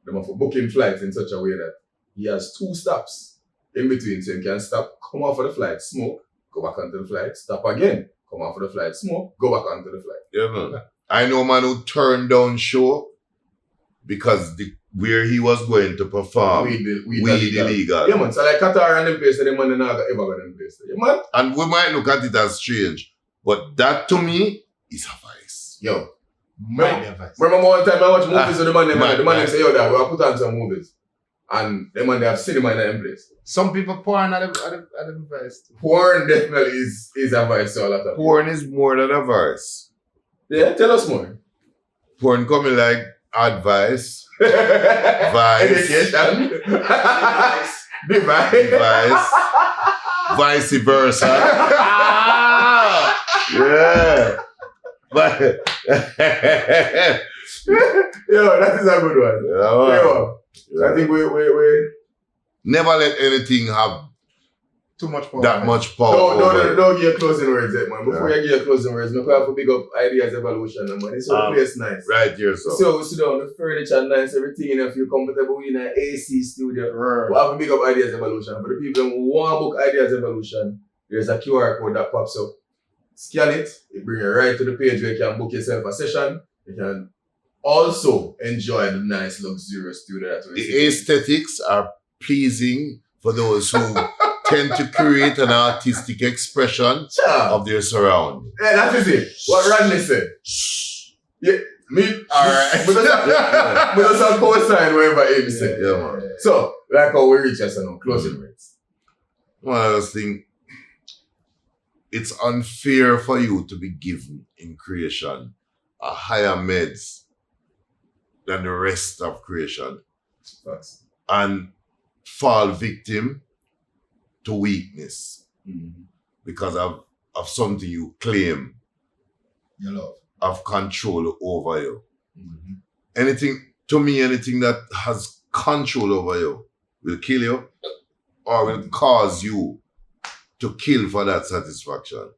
they have to book him flights in such a way that he has 2 stops in between. So he can stop, come off of the flight, smoke, go back onto the flight, stop again, come off of the flight, smoke, go back onto the flight.
Yeah, man. I know a man who turned down show because where he was going to perform, weed illegal.
Yeah, man. So like Qatar and them place, the man never ever go them place. Yeah, man.
And we might look at it as strange, but that to me is a vice.
Yo.
Might be a vice.
Remember one time I watch movies with the man, the man
man.
say, yo, dad, we'll put on some movies. And the man, they have cinema in them place.
Some people porn at the vice.
Porn definitely is a vice to a lot of people.
Porn is more than a vice.
Yeah, tell us more.
Porn coming like advice,
Education. Device.
vice versa. Yeah. But
Yo, that is a good one. Yo, I think we
never let anything have
too much power.
that much power. over
don't give your closing words yet, man. Before you give your closing words, we have to big up ideas evolution, man. It's all place nice.
right here, so.
So we sit down, the furniture nice, everything, and if you're comfortable in an AC studio, we have to big up ideas evolution. For the people who want to book ideas evolution, there's a QR code that pops up. Scan it, it brings you right to the page where you can book yourself a session. You can also enjoy the nice luxurious studio that we
The aesthetics are pleasing for those who tend to create an artistic expression of their surroundings.
Yeah, that is it. What Rodney said. Yeah, me. Alright. But that's a co-sign whatever he said.
Yeah, man.
So, like how we reach us now, closing words.
One of those things, it's unfair for you to be given in creation a higher meds than the rest of creation
Facts.
and fall victim to weakness because of something you claim
Your love.
of control over you. Anything that has control over you will kill you or will cause you to kill for that satisfaction.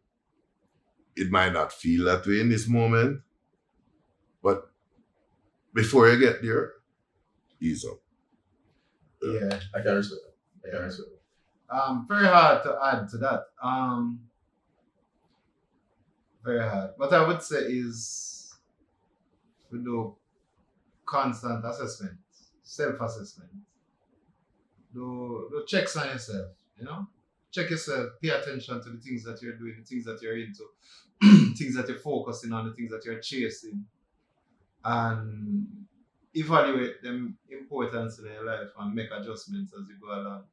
It might not feel that way in this moment, but before you get there, ease up.
Yeah.
I can respect that.
Very hard to add to that. Very hard. What I would say is we do constant assessment, self-assessment. Do checks on yourself, you know? Check yourself, pay attention to the things that you're doing, the things that you're into, things that you're focusing on, the things that you're chasing, and evaluate them importance in your life and make adjustments as you go along.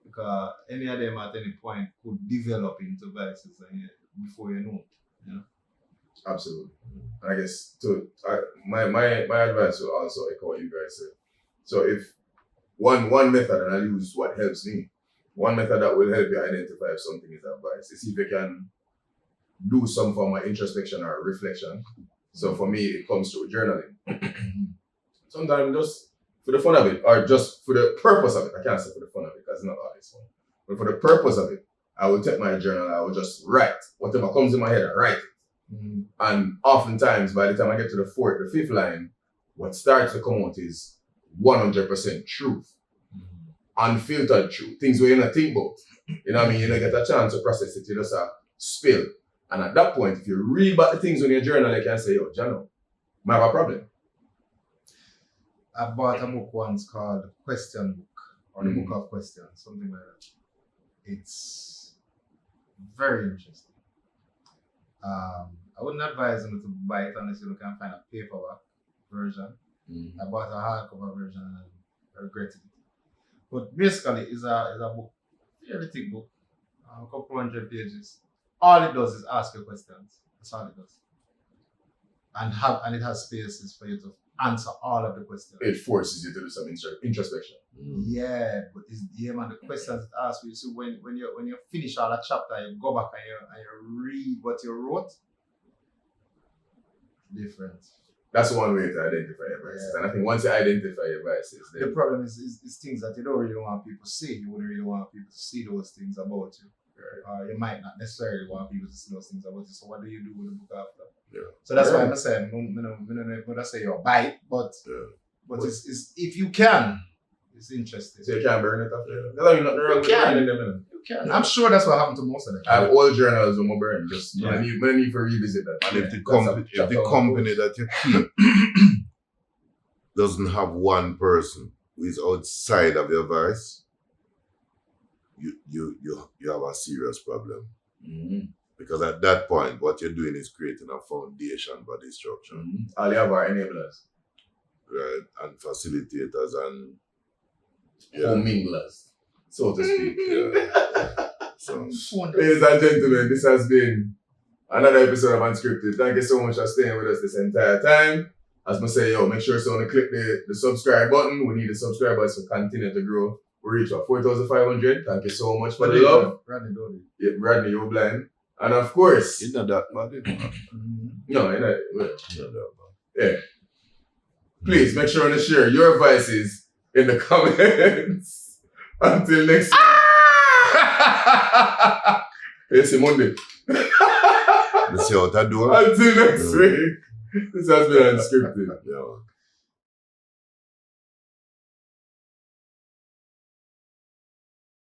Because any of them at any point could develop into vices before you know it. You know?
Absolutely. I guess my advice will also echo what you guys said. So if one method, and I'll use what helps me, one method that will help you identify if something is advice is if you can do some form of introspection or reflection. So for me, it comes through journaling. Sometimes just for the fun of it, or just for the purpose of it. I can't say for the fun of it because it's not always fun. But for the purpose of it, I will take my journal, I will just write. Whatever comes in my head, I write it. And oftentimes, by the time I get to the 5th line, what starts to come out is 100% truth. Unfiltered truth. Things we don't think about. You know what I mean? You don't get a chance to process it, you just spill. And at that point, if you read about the things on your journal, you can say, yo, Jano, I have a problem.
I bought a book once called Question Book, or the
Mhm.
Book of Questions, something like that. It's very interesting. I wouldn't advise them to buy it unless you can find a paperback version. I bought a hardcover version and I regretted it. But basically, it's a book, fairly thick book, a couple hundred pages. All it does is ask you questions. That's all it does. And it has spaces for you to answer all of the questions.
It forces you to do some introspection.
Yeah, but man, the questions it asks you. So when you finish all that chapter, you go back and you read what you wrote. Different.
That's one way to identify your biases.
Yeah.
And I think once you identify your biases,
The
then
problem is things that you don't really want people to see. You wouldn't really want people to see those things about you. You might not necessarily want people to see those things about you. So what do you do with the book after?
Yeah.
So that's why
Right.
I'm saying, I say you're bite, but
Yeah.
it's if you can, it's interesting.
so you can't burn it off.
Yeah.
There's nothing wrong with
can.
burning them. You know.
You can. I'm sure that's what happened to most of them.
I have old journals on my burn. Just
Yeah.
I need to revisit that.
And if the
That's a
company that you keep doesn't have one person who is outside of your vice, you have a serious problem.
Mhm.
Because at that point, what you're doing is creating a foundation for destruction,
Mhm. All you have are enablers,
right? And facilitators and
comminglers, so to speak.
So
Ladies and gentlemen, this has been another episode of UnScripted. Thank you so much for staying with us this entire time. As I say, make sure to click the subscribe button. We need the subscribers to continue to grow. We reach 4,500. Thank you so much for the love.
Rodney, don't
Yeah, Bradley, you're blind. And of course,
it's not that bad, is it?
no,
It's not that bad.
please make sure to share your vices in the comments. Until next week. It's a Monday.
Let's see what I do.
Until next week. This has been UnScripted.
Yeah.